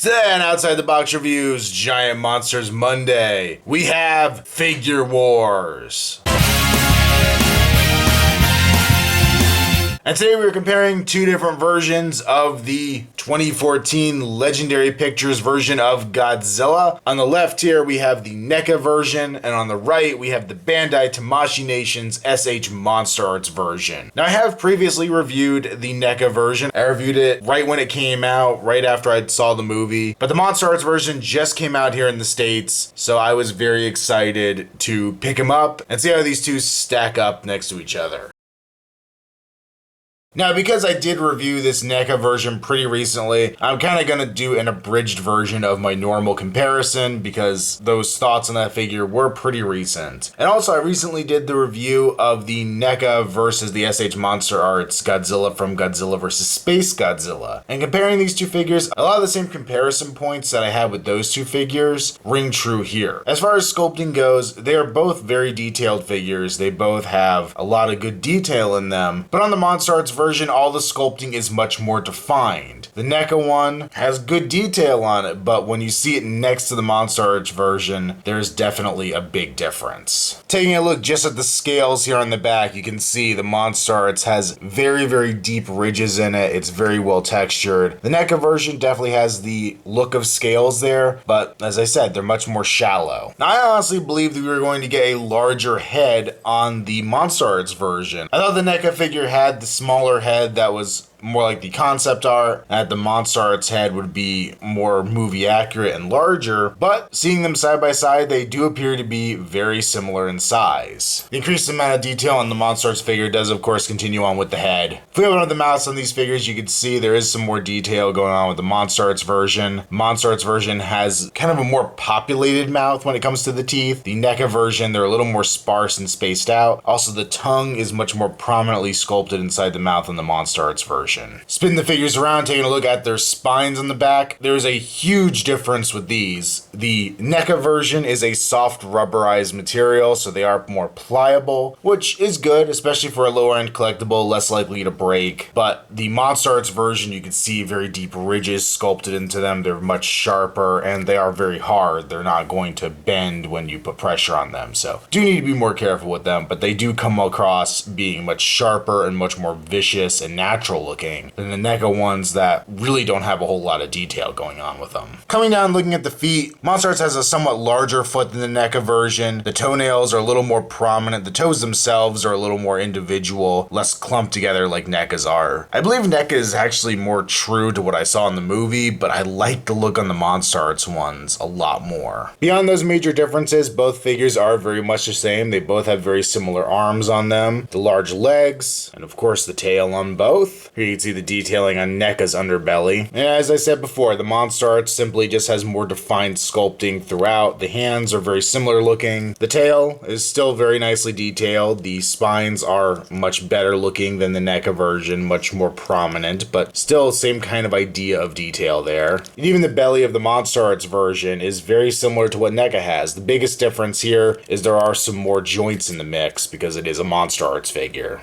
Today on Outside the Box Reviews, Giant Monsters Monday, we have Figure Wars. And today we're comparing two different versions of the 2014 Legendary Pictures version of Godzilla. On the left here we have the NECA version, and on the right we have the Bandai Tamashii Nation's SH Monsterarts version. Now I have previously reviewed the NECA version. I reviewed it right when it came out, right after I saw the movie. But the Monsterarts version just came out here in the States, so I was very excited to pick them up and see how these two stack up next to each other. Now, because I did review this NECA version pretty recently, I'm kind of going to do an abridged version of my normal comparison because those thoughts on that figure were pretty recent. And also, I recently did the review of the NECA versus the SH Monsterarts Godzilla from Godzilla vs. Space Godzilla. And comparing these two figures, a lot of the same comparison points that I had with those two figures ring true here. As far as sculpting goes, they are both very detailed figures. They both have a lot of good detail in them. But on the Monsterarts version, all the sculpting is much more defined. The NECA one has good detail on it, but when you see it next to the Monsterarts version, there's definitely a big difference. Taking a look just at the scales here on the back, you can see the Monsterarts has very, very deep ridges in it. It's very well textured. The NECA version definitely has the look of scales there, but as I said, they're much more shallow. Now, I honestly believed that we were going to get a larger head on the Monsterarts version. I thought the NECA figure had the smaller head that was more like the concept art, and the Monsterarts head would be more movie accurate and larger, but seeing them side by side, they do appear to be very similar in size. The increased amount of detail on the Monsterarts figure does of course continue on with the head. If we open up the mouths on these figures, you can see there is some more detail going on with the Monsterarts version. Monsterarts version has kind of a more populated mouth when it comes to the teeth. The NECA version, they're a little more sparse and spaced out. Also, the tongue is much more prominently sculpted inside the mouth in the Monsterarts version. Spin the figures around, taking a look at their spines on the back. There's a huge difference with these. The NECA version is a soft rubberized material, so they are more pliable, which is good, especially for a lower end collectible, less likely to break. But the Monsterarts version, you can see very deep ridges sculpted into them. They're much sharper and they are very hard. They're not going to bend when you put pressure on them, so do need to be more careful with them, but they do come across being much sharper and much more vicious and natural looking than the NECA ones that really don't have a whole lot of detail going on with them. Coming down, looking at the feet, Monsterarts has a somewhat larger foot than the NECA version. The toenails are a little more prominent. The toes themselves are a little more individual, less clumped together like NECA's are. I believe NECA is actually more true to what I saw in the movie, but I like the look on the Monsterarts ones a lot more. Beyond those major differences, both figures are very much the same. They both have very similar arms on them, the large legs, and of course the tail on both. Here you can see the detailing on NECA's underbelly. And as I said before, the Monsterarts simply just has more defined sculpting throughout. The hands are very similar looking. The tail is still very nicely detailed. The spines are much better looking than the NECA version, much more prominent, but still same kind of idea of detail there. And even the belly of the Monsterarts version is very similar to what NECA has. The biggest difference here is there are some more joints in the mix because it is a Monsterarts figure.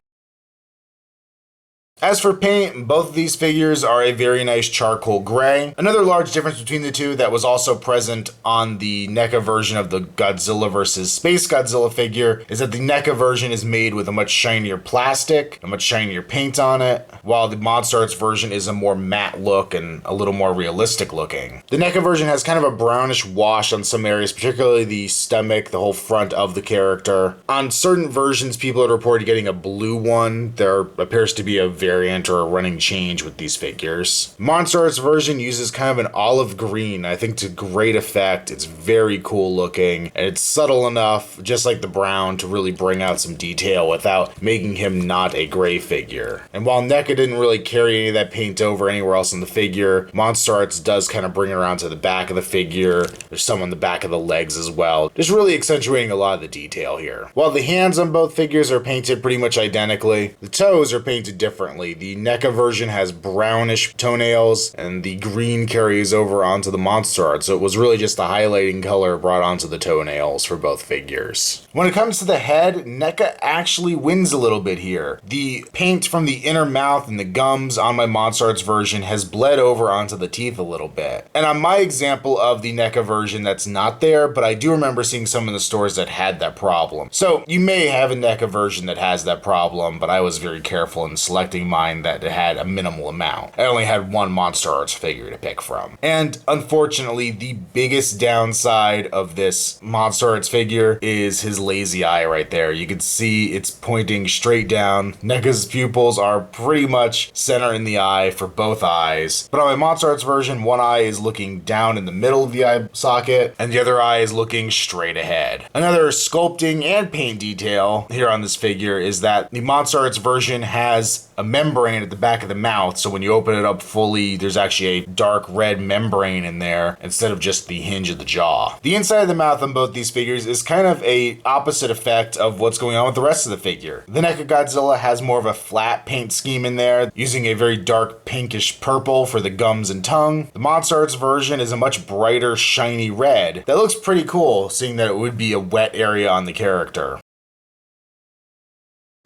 As for paint, both of these figures are a very nice charcoal gray. Another large difference between the two that was also present on the NECA version of the Godzilla vs. Space Godzilla figure is that the NECA version is made with a much shinier plastic, a much shinier paint on it, while the Monsterarts version is a more matte look and a little more realistic looking. The NECA version has kind of a brownish wash on some areas, particularly the stomach, the whole front of the character. On certain versions, people had reported getting a blue one. There appears to be a variant or a running change with these figures. Monsterarts version uses kind of an olive green, I think to great effect. It's very cool looking, and it's subtle enough, just like the brown, to really bring out some detail without making him not a gray figure. And while NECA didn't really carry any of that paint over anywhere else in the figure, Monsterarts does kind of bring it around to the back of the figure. There's some on the back of the legs as well, just really accentuating a lot of the detail here. While the hands on both figures are painted pretty much identically, the toes are painted differently. differently. The NECA version has brownish toenails, and the green carries over onto the Monsterarts, so it was really just the highlighting color brought onto the toenails for both figures. When it comes to the head, NECA actually wins a little bit here. The paint from the inner mouth and the gums on my Monsterarts version has bled over onto the teeth a little bit. And on my example of the NECA version, that's not there, but I do remember seeing some in the stores that had that problem. So you may have a NECA version that has that problem, but I was very careful in selecting mine that it had a minimal amount. I only had one Monsterarts figure to pick from. And unfortunately, the biggest downside of this Monsterarts figure is his lazy eye right there. You can see it's pointing straight down. NECA's pupils are pretty much center in the eye for both eyes. But on my Monsterarts version, one eye is looking down in the middle of the eye socket, and the other eye is looking straight ahead. Another sculpting and paint detail here on this figure is that the Monsterarts version has a membrane at the back of the mouth, so when you open it up fully, there's actually a dark red membrane in there instead of just the hinge of the jaw. The inside of the mouth on both these figures is kind of a opposite effect of what's going on with the rest of the figure. The NECA Godzilla has more of a flat paint scheme in there, using a very dark pinkish purple for the gums and tongue. The Monsterarts version is a much brighter, shiny red. That looks pretty cool, seeing that it would be a wet area on the character.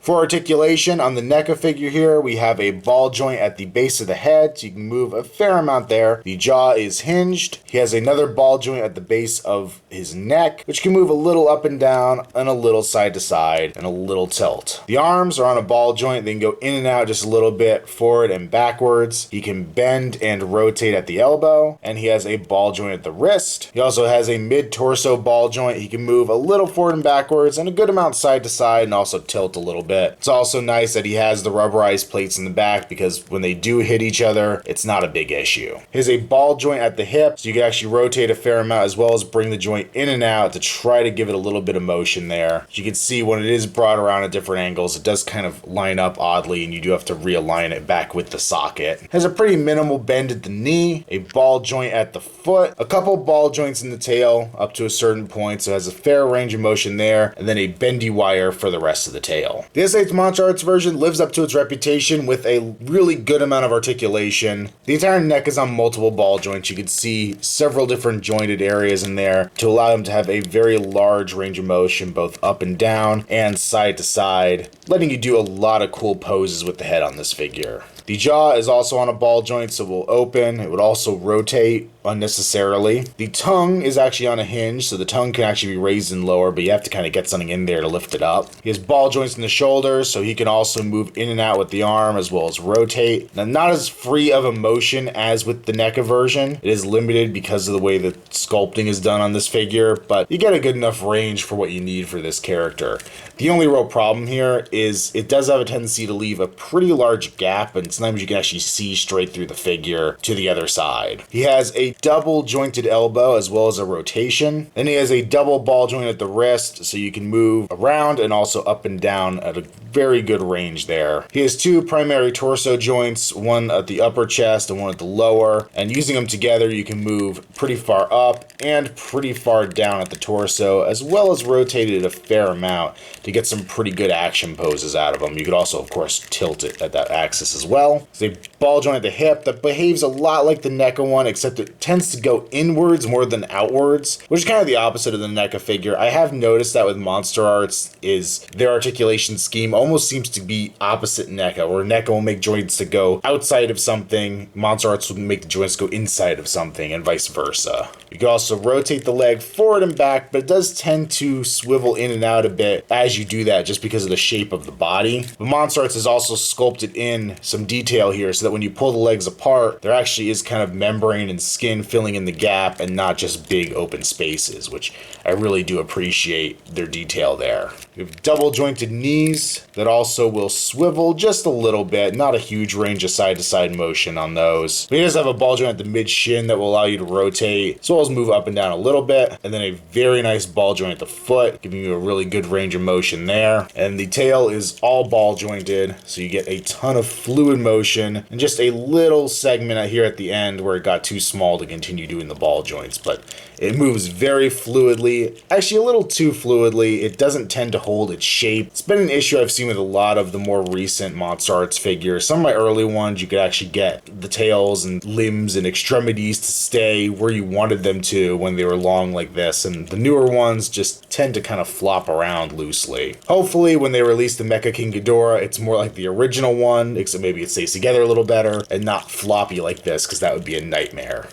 For articulation, on the NECA figure here, we have a ball joint at the base of the head, so you can move a fair amount there. The jaw is hinged. He has another ball joint at the base of his neck, which can move a little up and down, and a little side to side, and a little tilt. The arms are on a ball joint. They can go in and out just a little bit, forward and backwards. He can bend and rotate at the elbow, and he has a ball joint at the wrist. He also has a mid-torso ball joint. He can move a little forward and backwards, and a good amount side to side, and also tilt a little bit. It's also nice that he has the rubberized plates in the back, because when they do hit each other, it's not a big issue. He has a ball joint at the hip, so you can actually rotate a fair amount as well as bring the joint in and out to try to give it a little bit of motion there. As you can see, when it is brought around at different angles, it does kind of line up oddly, and you do have to realign it back with the socket. Has a pretty minimal bend at the knee, a ball joint at the foot, a couple ball joints in the tail up to a certain point, so it has a fair range of motion there, and then a bendy wire for the rest of the tail. The S8 Monsterarts version lives up to its reputation with a really good amount of articulation. The entire neck is on multiple ball joints. You can see several different jointed areas in there to allow him to have a very large range of motion, both up and down and side to side, letting you do a lot of cool poses with the head on this figure. The jaw is also on a ball joint, so it will open. It would also rotate unnecessarily. The tongue is actually on a hinge, so the tongue can actually be raised and lower, but you have to kind of get something in there to lift it up. He has ball joints in the shoulders, so he can also move in and out with the arm as well as rotate. Now, not as free of a motion as with the NECA version. It is limited because of the way the sculpting is done on this figure, but you get a good enough range for what you need for this character. The only real problem here is it does have a tendency to leave a pretty large gap, and sometimes you can actually see straight through the figure to the other side. He has a double jointed elbow as well as a rotation. Then he has a double ball joint at the wrist, so you can move around and also up and down at a very good range there. He has two primary torso joints, one at the upper chest and one at the lower, and using them together you can move pretty far up and pretty far down at the torso, as well as rotate it a fair amount to get some pretty good action poses out of them. You could also, of course, tilt it at that axis as well. There's a ball joint at the hip that behaves a lot like the NECA one, except it tends to go inwards more than outwards, which is kind of the opposite of the NECA figure. I have noticed that with Monsterarts is their articulation scheme almost seems to be opposite NECA, where NECA will make joints to go outside of something, Monsterarts will make the joints go inside of something, and vice versa. You can also rotate the leg forward and back, but it does tend to swivel in and out a bit as you do that, just because of the shape of the body. But Monsterarts has also sculpted in some detail here so that when you pull the legs apart, there actually is kind of membrane and skin filling in the gap and not just big open spaces, which I really do appreciate their detail there. We have double jointed knees that also will swivel just a little bit, not a huge range of side to side motion on those. But he does have a ball joint at the mid shin that will allow you to rotate, as well as move up and down a little bit, and then a very nice ball joint at the foot, giving you a really good range of motion there. And the tail is all ball jointed, so you get a ton of fluid motion and just a little segment here at the end where it got too small to continue doing the ball joints, but it moves very fluidly, actually a little too fluidly. It doesn't tend to hold its shape. It's been an issue I've seen with a lot of the more recent Monsterarts figures. Some of my early ones, you could actually get the tails and limbs and extremities to stay where you wanted them to when they were long like this, and the newer ones just tend to kind of flop around loosely. Hopefully when they release the Mecha King Ghidorah, it's more like the original one, except maybe it stays together a little better and not floppy like this, because that would be a nightmare.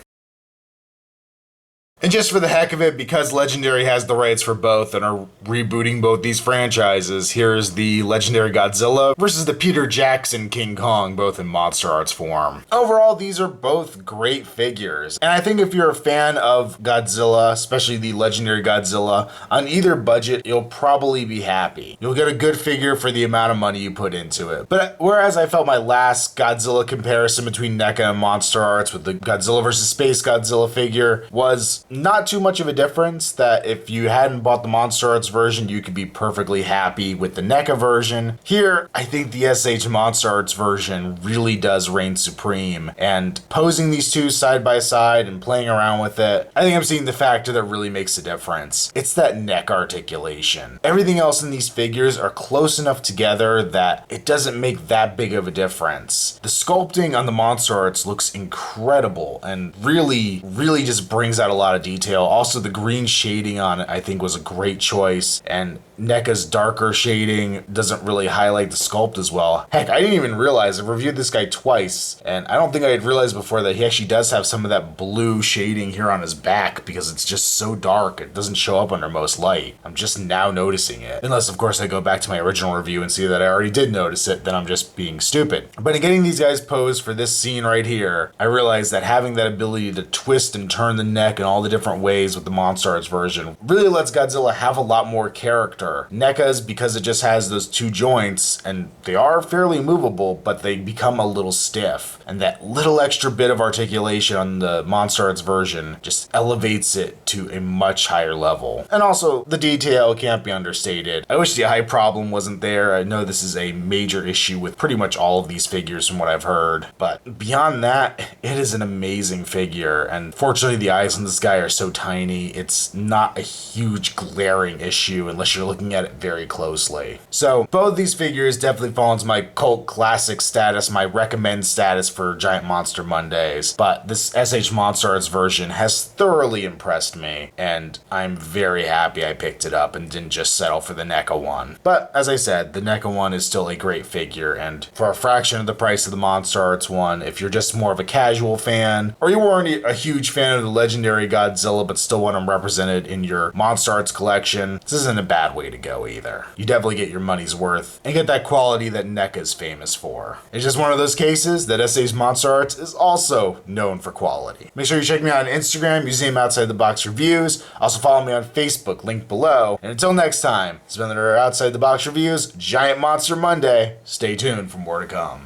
And just for the heck of it, because Legendary has the rights for both and are rebooting both these franchises, here's the Legendary Godzilla versus the Peter Jackson King Kong, both in Monsterarts form. Overall, these are both great figures, and I think if you're a fan of Godzilla, especially the Legendary Godzilla, on either budget, you'll probably be happy. You'll get a good figure for the amount of money you put into it. But whereas I felt my last Godzilla comparison between NECA and Monsterarts with the Godzilla vs. Space Godzilla figure was not too much of a difference, that if you hadn't bought the Monsterarts version, you could be perfectly happy with the NECA version. Here, I think the SH Monsterarts version really does reign supreme, and posing these two side by side and playing around with it, I think I'm seeing the factor that really makes a difference. It's that neck articulation. Everything else in these figures are close enough together that it doesn't make that big of a difference. The sculpting on the Monsterarts looks incredible and really just brings out a lot of detail. Also, the green shading on it I think was a great choice, and NECA's darker shading doesn't really highlight the sculpt as well. Heck, I didn't even realize, I've reviewed this guy twice, and I don't think I had realized before that he actually does have some of that blue shading here on his back, because it's just so dark, it doesn't show up under most light. I'm just now noticing it. Unless, of course, I go back to my original review and see that I already did notice it, then I'm just being stupid. But in getting these guys posed for this scene right here, I realized that having that ability to twist and turn the neck in all the different ways with the Monsterarts version really lets Godzilla have a lot more character. NECA's, because it just has those two joints, and they are fairly movable, but they become a little stiff. And that little extra bit of articulation on the Monsterarts version just elevates it to a much higher level. And also, the detail can't be understated. I wish the eye problem wasn't there. I know this is a major issue with pretty much all of these figures from what I've heard, but beyond that, it is an amazing figure, and fortunately the eyes on this guy are so tiny, it's not a huge glaring issue unless you're looking at it very closely. So both these figures definitely fall into my cult classic status, my recommend status for Giant Monster Mondays, but this SH Monsterarts version has thoroughly impressed me, and I'm very happy I picked it up and didn't just settle for the NECA one. But as I said, the NECA one is still a great figure, and for a fraction of the price of the Monsterarts one, if you're just more of a casual fan, or you weren't a huge fan of the Legendary Godzilla but still want them represented in your Monsterarts collection, this isn't a bad way to go either. You definitely get your money's worth and get that quality that NECA is famous for. It's just one of those cases that SH Monsterarts is also known for quality. Make sure you check me out on Instagram, username Outside the Box Reviews. Also follow me on Facebook, link below. And until next time, it's been another Outside the Box Reviews Giant Monster Monday. Stay tuned for more to come.